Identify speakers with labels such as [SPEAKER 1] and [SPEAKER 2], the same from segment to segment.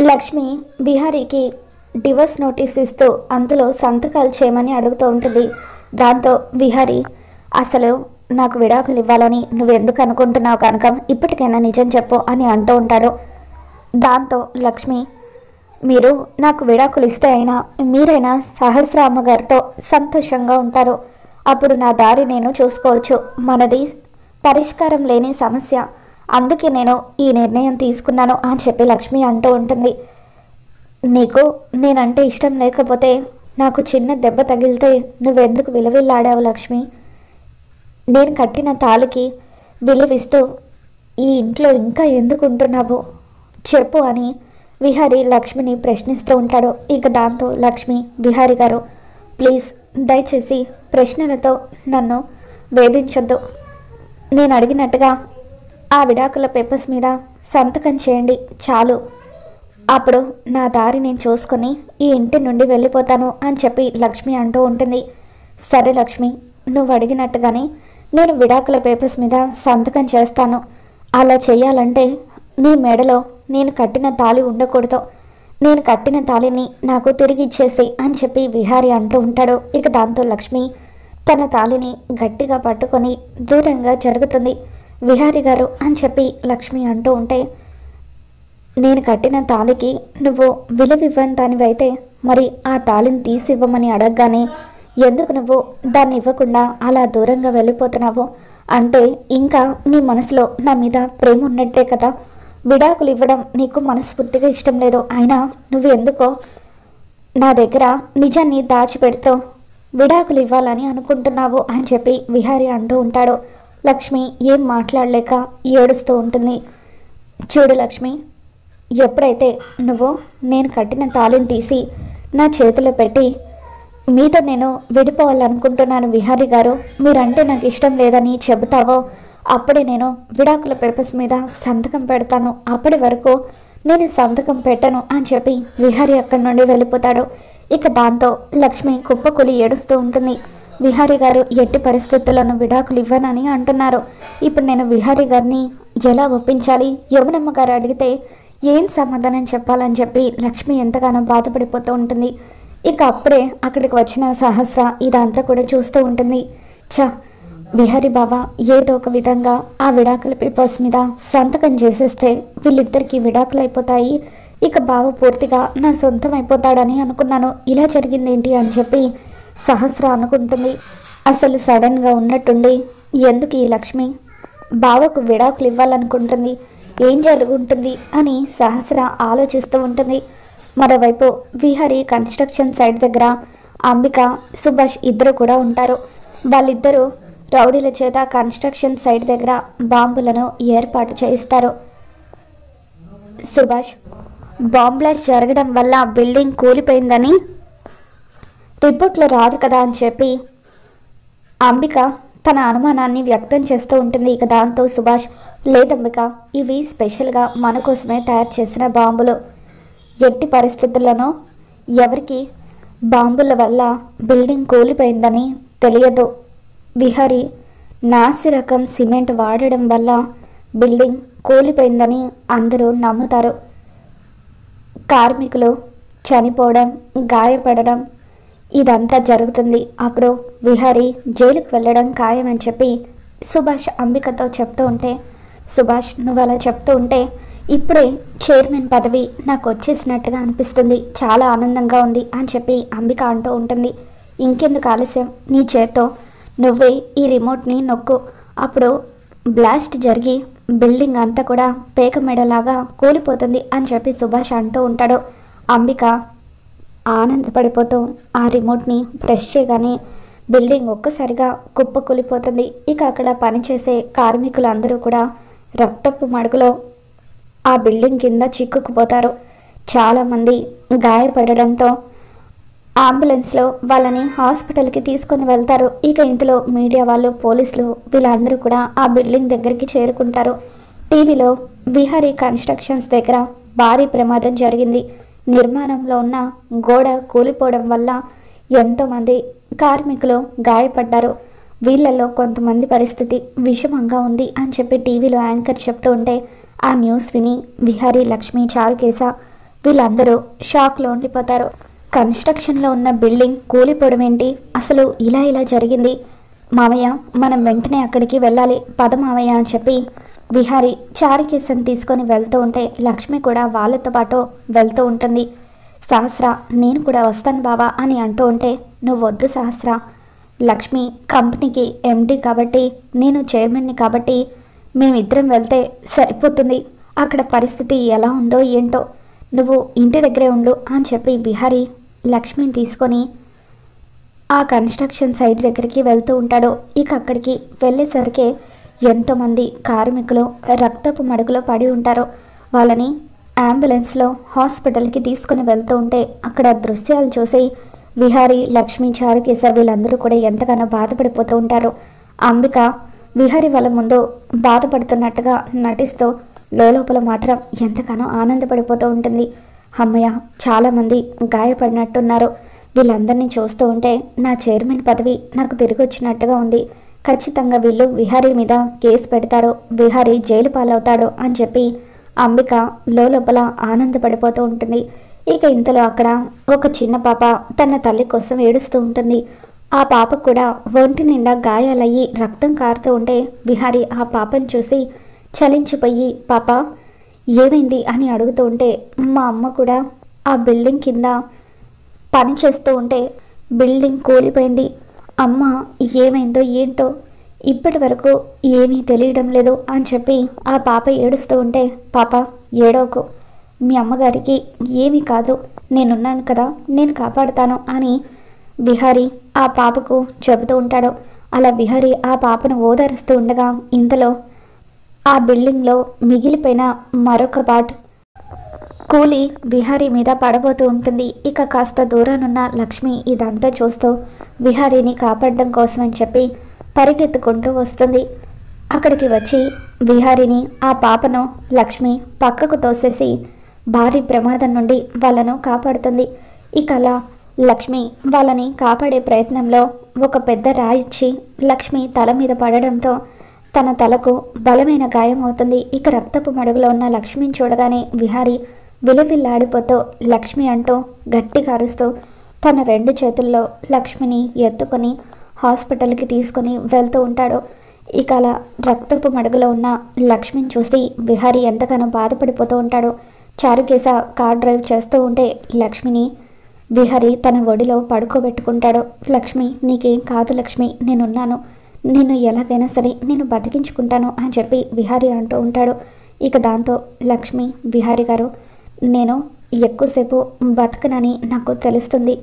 [SPEAKER 1] Lakshmi బిహారీకి divorce notice ఇస్తూ అందులో సంతకాలు చేయమని అడుగుతూ ఉంటుంది. దాంతో బిహారీ అసలు నాకు విడాకులు ఇవ్వాలని నువ్వు ఎందుకు అనుకుంటున్నావు కనుక ఇప్పటికైనా నిజం చెప్పు అని అంటూ ఉంటాడు. దాంతో లక్ష్మి మీరు నాకు విడాకులు ఇస్తే అయినా మీరైనా సహస్ర అమ్మగారితో సంతోషంగా ఉంటారు. అప్పుడు నా దారి నేను చూసుకోవచ్చు. మనది పరిష్కారం లేని సమస్య, అందుకే నేను ఈ నిర్ణయం తీసుకున్నాను అని చెప్పి లక్ష్మి అంటూ ఉంటుంది. నీకు నేనంటే ఇష్టం లేకపోతే నాకు చిన్న దెబ్బ తగిలితే నువ్వెందుకు విలువిల్లాడావు లక్ష్మి? నేను కట్టిన తాళికి విలువిస్తూ ఈ ఇంట్లో ఇంకా ఎందుకు ఉంటున్నావు చెప్పు అని విహారీ లక్ష్మిని ప్రశ్నిస్తూ ఉంటాడు. ఇక దాంతో లక్ష్మి విహారీ గారు ప్లీజ్ దయచేసి ప్రశ్నలతో నన్ను వేధించొద్దు. నేను అడిగినట్టుగా ఆ విడాకుల పేపర్స్ మీద సంతకం చేయండి చాలు. అప్పుడు నా దారి నేను చూసుకొని ఈ ఇంటి నుండి వెళ్ళిపోతాను అని చెప్పి లక్ష్మి అంటూ ఉంటుంది. సరే లక్ష్మి, నువ్వు అడిగినట్టుగానే నేను విడాకుల పేపర్స్ మీద సంతకం చేస్తాను. అలా చేయాలంటే నీ మెడలో నేను కట్టిన తాళి ఉండకూడదు. నేను కట్టిన తాళిని నాకు తిరిగి ఇచ్చేసి అని చెప్పి విహారీ అంటూ ఉంటాడు. ఇక దాంతో లక్ష్మి తన తాళిని గట్టిగా పట్టుకొని దూరంగా జరుగుతుంది. విహారీ గారు అని చెప్పి లక్ష్మి అంటూ ఉంటే నేను కట్టిన తాళికి నువ్వు విలువివ్వని దానివైతే మరి ఆ తాళిని తీసి ఇవ్వమని అడగగానే ఎందుకు నువ్వు దాన్ని ఇవ్వకుండా అలా దూరంగా వెళ్ళిపోతున్నావు? అంటే ఇంకా నీ మనసులో నా మీద ప్రేమ ఉన్నట్టే కదా. విడాకులు ఇవ్వడం నీకు మనస్ఫూర్తిగా ఇష్టం లేదు, అయినా నువ్వు ఎందుకో నా దగ్గర నిజాన్ని దాచిపెడుతూ విడాకులు ఇవ్వాలని అనుకుంటున్నావు అని చెప్పి విహారీ అంటూ ఉంటాడు. లక్ష్మి ఏం మాట్లాడలేక ఏడుస్తూ ఉంటుంది. చూడు లక్ష్మి, ఎప్పుడైతే నువ్వు నేను కట్టిన తాళిని తీసి నా చేతిలో పెట్టి మీతో నేను విడిపోవాలనుకుంటున్నాను విహారీ గారు, మీరంటే నాకు ఇష్టం లేదని చెబుతావో అప్పుడే నేను విడాకుల పేపర్స్ మీద సంతకం పెడతాను. అప్పటి వరకు నేను సంతకం పెట్టను అని చెప్పి విహారీ అక్కడి నుండి వెళ్ళిపోతాడు. ఇక దాంతో లక్ష్మి కుప్పకూలి ఏడుస్తూ ఉంటుంది. విహారీ గారు ఎట్టి పరిస్థితులను విడాకులు ఇవ్వనని అంటున్నారు. ఇప్పుడు నేను విహారీ గారిని ఎలా ఒప్పించాలి? యమునమ్మ గారు అడిగితే ఏం సమాధానం చెప్పాలని చెప్పి లక్ష్మి ఎంతగానో బాధపడిపోతూ ఉంటుంది. ఇక అప్పుడే అక్కడికి వచ్చిన సహస్ర ఇదంతా కూడా చూస్తూ ఉంటుంది. విహారీ బాబా ఏదో ఒక విధంగా ఆ విడాకుల పేపర్స్ మీద సంతకం చేసేస్తే వీళ్ళిద్దరికీ విడాకులు అయిపోతాయి. ఇక బావ పూర్తిగా నా సొంతం అయిపోతాడని అనుకున్నాను, ఇలా జరిగిందేంటి అని చెప్పి సహస్ర అనుకుంటుంది. అసలు సడన్గా ఉన్నట్టుండి ఎందుకు ఈ లక్ష్మి బావకు విడాకులు ఇవ్వాలనుకుంటుంది, ఏం జరుగుంటుంది అని సహస్ర ఆలోచిస్తూ ఉంటుంది. మరోవైపు విహారీ కన్స్ట్రక్షన్ సైట్ దగ్గర అంబిక సుభాష్ ఇద్దరు కూడా ఉంటారు. వాళ్ళిద్దరూ రౌడీల చేత కన్స్ట్రక్షన్ సైట్ దగ్గర బాంబులను ఏర్పాటు చేయిస్తారు. సుభాష్ బాంబ్ బ్లాస్ట్ జరగడం వల్ల బిల్డింగ్ కూలిపోయిందని రిపోర్ట్లో రాదు కదా అని చెప్పి అంబిక తన అనుమానాన్ని వ్యక్తం చేస్తూ ఉంటుంది. ఇక దాంతో సుభాష్ లేదంబిక, ఇవి స్పెషల్గా మన కోసమే తయారు చేసిన బాంబులు, ఎట్టి పరిస్థితుల్లోనూ ఎవరికి బాంబుల వల్ల బిల్డింగ్ కూలిపోయిందని తెలియదు. విహారీ నాసి రకం సిమెంట్ వాడడం వల్ల బిల్డింగ్ కూలిపోయిందని అందరూ నమ్ముతారు. కార్మికులు చనిపోవడం, గాయపడడం ఇదంతా జరుగుతుంది. అప్పుడు విహారీ జైలుకు వెళ్ళడం ఖాయమని చెప్పి సుభాష్ అంబికతో చెప్తూ ఉంటే, సుభాష్ నువ్వు అలా చెప్తూ ఉంటే ఇప్పుడే చైర్మన్ పదవి నాకు వచ్చేసినట్టుగా అనిపిస్తుంది, చాలా ఆనందంగా ఉంది అని చెప్పి అంబిక అంటూ ఉంటుంది. ఇంకెందుకు ఆలస్యం, నీ చేత్తో నువ్వే ఈ రిమోట్ని నొక్కు, అప్పుడు బ్లాస్ట్ జరిగి బిల్డింగ్ అంతా కూడా పేక మెడలాగా కూలిపోతుంది అని చెప్పి సుభాష్ అంటూ ఉంటాడు. అంబిక ఆనందపడిపోతూ ఆ రిమోట్ని ప్రెస్ చేయగానే బిల్డింగ్ ఒక్కసారిగా కుప్ప కూలిపోతుంది. ఇక అక్కడ పనిచేసే కార్మికులందరూ కూడా రక్తపు మడుగులో ఆ బిల్డింగ్ కింద చిక్కుకుపోతారు. చాలామంది గాయపడడంతో అంబులెన్స్లో వాళ్ళని హాస్పిటల్కి తీసుకొని వెళ్తారు. ఇక ఇందులో మీడియా వాళ్ళు, పోలీసులు వీళ్ళందరూ కూడా ఆ బిల్డింగ్ దగ్గరికి చేరుకుంటారు. టీవీలో విహారీ కన్స్ట్రక్షన్స్ దగ్గర భారీ ప్రమాదం జరిగింది, నిర్మాణంలో ఉన్న గోడ కూలిపోవడం వల్ల ఎంతోమంది కార్మికులు గాయపడ్డారు, వీళ్ళల్లో కొంతమంది పరిస్థితి విషమంగా ఉంది అని చెప్పి టీవీలో యాంకర్ చెప్తూ ఉంటే ఆ న్యూస్ విని విహారీ, లక్ష్మి, చారుకేశ వీళ్ళందరూ షాక్లో ఉండిపోతారు. కన్స్ట్రక్షన్లో ఉన్న బిల్డింగ్ కూలిపోవడం ఏంటి, అసలు ఇలా జరిగింది మావయ్య, మనం వెంటనే అక్కడికి వెళ్ళాలి, పద మావయ్య అని చెప్పి విహారీ చారుకేశం తీసుకొని వెళ్తూ ఉంటే లక్ష్మి కూడా వాళ్ళతో పాటు వెళ్తూ ఉంటుంది. సహస్ర, నేను కూడా వస్తాను బావా అని అంటూ ఉంటే, నువ్వు వద్దు సహస్ర, లక్ష్మి కంపెనీకి ఎండి కాబట్టి నేను చైర్మన్ని కాబట్టి మేమిద్దరం వెళ్తే సరిపోతుంది, అక్కడ పరిస్థితి ఎలా ఉందో ఏంటో, నువ్వు ఇంటి దగ్గరే ఉండు అని చెప్పి విహారీ లక్ష్మిని తీసుకొని ఆ కన్స్ట్రక్షన్ సైట్ దగ్గరికి వెళ్తూ ఉంటాడు. ఇక అక్కడికి వెళ్ళేసరికి ఎంతోమంది కార్మికులు రక్తపు మడుగులో పడి ఉంటారో వాళ్ళని అంబులెన్స్లో హాస్పిటల్కి తీసుకుని వెళ్తూ ఉంటే అక్కడ దృశ్యాలు చూసి విహారీ, లక్ష్మి, చారుకేశవ్ వీళ్ళందరూ కూడా ఎంతగానో బాధపడిపోతూ ఉంటారు. అంబిక విహారీ వాళ్ళ ముందు బాధపడుతున్నట్టుగా నటిస్తూ లోపల మాత్రం ఎంతగానో ఆనందపడిపోతూ ఉంటుంది. అమ్మయ్య, చాలామంది గాయపడినట్టున్నారు, వీళ్ళందరినీ చూస్తూ ఉంటే నా చైర్మన్ పదవి నాకు తిరిగి వచ్చినట్టుగా ఉంది, ఖచ్చితంగా వీళ్ళు విహారీ మీద కేసు పెడతారు, విహారీ జైలు పాలవుతాడు అని చెప్పి అంబిక లోపల ఆనందపడిపోతూ ఉంటుంది. ఇక ఇంతలో అక్కడ ఒక చిన్న పాప తన తల్లి కోసం ఏడుస్తూ ఉంటుంది. ఆ పాప కూడా ఒంటి నిండా గాయాలయ్యి రక్తం కారుతూ ఉంటే విహారీ ఆ పాపను చూసి చలించిపోయి, పాప ఏమైంది అని అడుగుతూ ఉంటే, మా అమ్మ కూడా ఆ బిల్డింగ్ కింద పని చేస్తూ ఉంటే బిల్డింగ్ కూలిపోయింది, అమ్మ ఏమైందో ఏంటో ఇప్పటి వరకు ఏమీ తెలియడం లేదు అని చెప్పి ఆ పాప ఏడుస్తూ ఉంటే, పాప ఏడవకు, మీ అమ్మగారికి ఏమీ కాదు, నేనున్నాను కదా, నేను కాపాడుతాను అని విహారీ ఆ పాపకు చెబుతూ ఉంటాడు. అలా విహారీ ఆ పాపను ఓదారుస్తూ ఉండగా ఇంతలో ఆ బిల్డింగ్లో మిగిలిపోయిన మరొక పార్ట్ కూలి విహారీ మీద పడబోతూ ఉంటుంది. ఇక కాస్త దూరానున్న లక్ష్మి ఇదంతా చూస్తూ విహారీని కాపాడడం కోసం అని చెప్పి పరిగెత్తుకుంటూ వస్తుంది. అక్కడికి వచ్చి విహారీని, ఆ పాపను లక్ష్మి పక్కకు తోసేసి భారీ ప్రమాదం నుండి వాళ్ళను కాపాడుతుంది. ఇక అలా లక్ష్మి వాళ్ళని కాపాడే ప్రయత్నంలో ఒక పెద్ద రాయిచ్చి లక్ష్మి తల మీద పడడంతో తన తలకు బలమైన గాయం అవుతుంది. ఇక రక్తపు మడుగులో ఉన్న లక్ష్మిని చూడగానే విహారీ విలవిల్లాడిపోతూ లక్ష్మి అంటూ గట్టిగా అరుస్తూ తన 2 చేతుల్లో లక్ష్మిని ఎత్తుకొని హాస్పిటల్కి తీసుకొని వెళ్తూ ఉంటాడు. ఇక అలా రక్తపు మడుగులో ఉన్న లక్ష్మిని చూసి విహారీ ఎంతగానో బాధపడిపోతూ ఉంటాడు. చారుకేశ కార్ డ్రైవ్ చేస్తూ ఉంటే లక్ష్మిని విహారీ తన ఒడిలో పడుకోబెట్టుకుంటాడు. లక్ష్మి, నీకేం కాదు లక్ష్మి, నేనున్నాను, నేను ఎలాగైనా సరే నేను బతికించుకుంటాను అని చెప్పి విహారీ అంటూ ఉంటాడు. ఇక దాంతో లక్ష్మి, విహారీ గారు, నేను ఎక్కువసేపు బతకనని నాకు తెలుస్తుంది,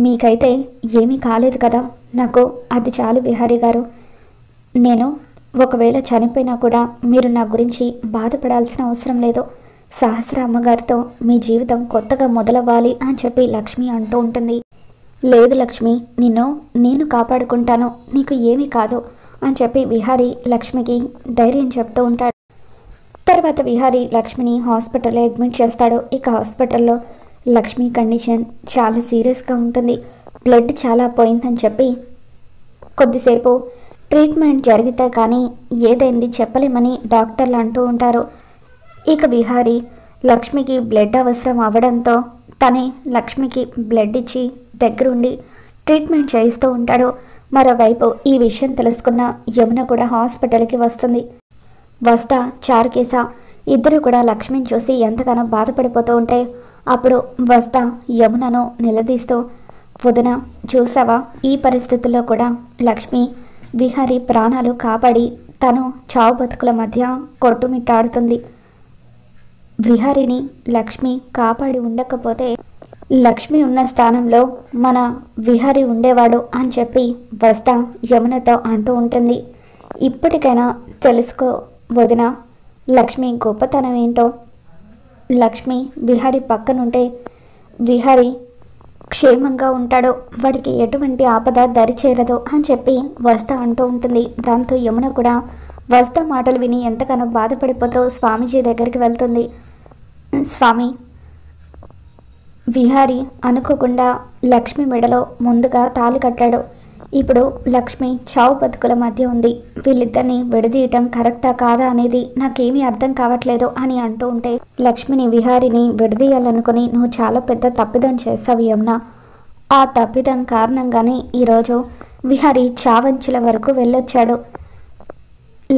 [SPEAKER 1] మీకైతే ఏమీ కాలేదు కదా, నాకు అది చాలు విహారీ గారు, నేను ఒకవేళ చనిపోయినా కూడా మీరు నా గురించి బాధపడాల్సిన అవసరం లేదు, సహస్ర అమ్మగారితో మీ జీవితం కొత్తగా మొదలవ్వాలి అని చెప్పి లక్ష్మి అంటూ ఉంటుంది. లేదు లక్ష్మి, నేను కాపాడుకుంటాను, నీకు ఏమీ కాదు అని చెప్పి విహారీ లక్ష్మికి ధైర్యం చెప్తూ ఉంటాడు. తర్వాత విహారీ లక్ష్మిని హాస్పిటల్లో అడ్మిట్ చేస్తాడు. ఇక హాస్పిటల్లో లక్ష్మి కండిషన్ చాలా సీరియస్గా ఉంటుంది, బ్లడ్ చాలా పోయిందని చెప్పి కొద్దిసేపు ట్రీట్మెంట్ జరిగితే కానీ ఏదైంది చెప్పలేమని డాక్టర్లు అంటూ ఉంటారు. ఇక విహారీ లక్ష్మికి బ్లడ్ అవసరం అవ్వడంతో తనే లక్ష్మికి బ్లడ్ ఇచ్చి దగ్గరుండి ట్రీట్మెంట్ చేయిస్తూ ఉంటాడు. మరోవైపు ఈ విషయం తెలుసుకున్న యమున కూడా హాస్పిటల్కి వస్తుంది. వస్తా, చారుకేశ ఇద్దరు కూడా లక్ష్మిని చూసి ఎంతగానో బాధపడిపోతూ ఉంటే అప్పుడు వస్తా యమునను నిలదీస్తూ, వదిన చూసావా, ఈ పరిస్థితుల్లో కూడా లక్ష్మి విహారీ ప్రాణాలు కాపాడి తను చావు బతుకుల మధ్య కొట్టుమిట్టాడుతుంది, విహారీని లక్ష్మి కాపాడి ఉండకపోతే లక్ష్మి ఉన్న స్థానంలో మన విహారీ ఉండేవాడు అని చెప్పి వస్తా యమునతో అంటూ ఉంటుంది. ఇప్పటికైనా తెలుసుకో వదిన, లక్ష్మి గొప్పతనం ఏంటో, లక్ష్మి విహారీ పక్కనుంటే విహారీ క్షేమంగా ఉంటాడు, వాడికి ఎటువంటి ఆపద దరిచేరదు అని చెప్పి వస్తా అంటూ ఉంటుంది. దాంతో యమున కూడా వస్తా మాటలు విని ఎంతగానో బాధపడిపోతూ స్వామీజీ దగ్గరికి వెళ్తుంది. స్వామి, విహారీ అనుకోకుండా లక్ష్మి మెడలో ముందుగా తాళి కట్టాడు, ఇప్పుడు లక్ష్మి చావు బతుకుల మధ్య ఉంది. వీళ్ళిద్దరిని విడదీయటం కరెక్టా కాదా అనేది నాకేమీ అర్థం కావట్లేదు అని అంటూ ఉంటే, లక్ష్మిని విహారిని విడదీయాలనుకుని నువ్వు చాలా పెద్ద తప్పిదం చేస్తావు యమున. ఆ తప్పిదం కారణంగానే ఈరోజు విహారి చావంచుల వరకు వెళ్ళొచ్చాడు.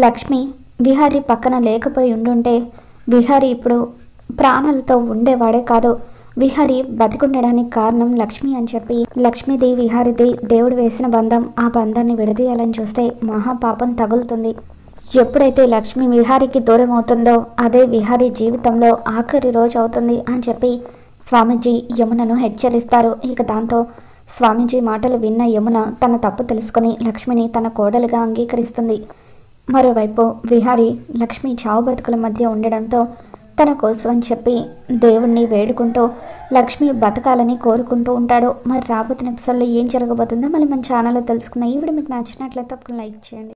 [SPEAKER 1] లక్ష్మి విహారి పక్కన లేకపోయి ఉండుంటే విహారి ఇప్పుడు ప్రాణాలతో ఉండేవాడే కాదు. విహారి బతికుండడానికి కారణం లక్ష్మి అని చెప్పి, లక్ష్మిది విహారిది దేవుడు వేసిన బంధం. ఆ బంధాన్ని విడదీయాలని చూస్తే మహాపాపం తగులుతుంది. ఎప్పుడైతే లక్ష్మి విహారికి దూరం అవుతుందో అదే విహారి జీవితంలో ఆఖరి రోజు అవుతుంది అని చెప్పి స్వామీజీ యమునను హెచ్చరిస్తారు. ఇక దాంతో స్వామీజీ మాటలు విన్న యమున తన తప్పు తెలుసుకొని లక్ష్మిని తన కోడలిగా అంగీకరిస్తుంది. మరోవైపు విహారి లక్ష్మి చావు బతుకుల మధ్య ఉండడంతో తన కోసం అని చెప్పి దేవుణ్ణి వేడుకుంటూ లక్ష్మి బతకాలని కోరుకుంటూ ఉంటాడు. మరి రాబోతున్న ఎపిసోడ్లో ఏం జరగబోతుందో మళ్ళీ మన ఛానల్లో తెలుసుకుందాం. ఈ వీడియో మీకు నచ్చినట్లయితే తప్పకుండా లైక్ చేయండి.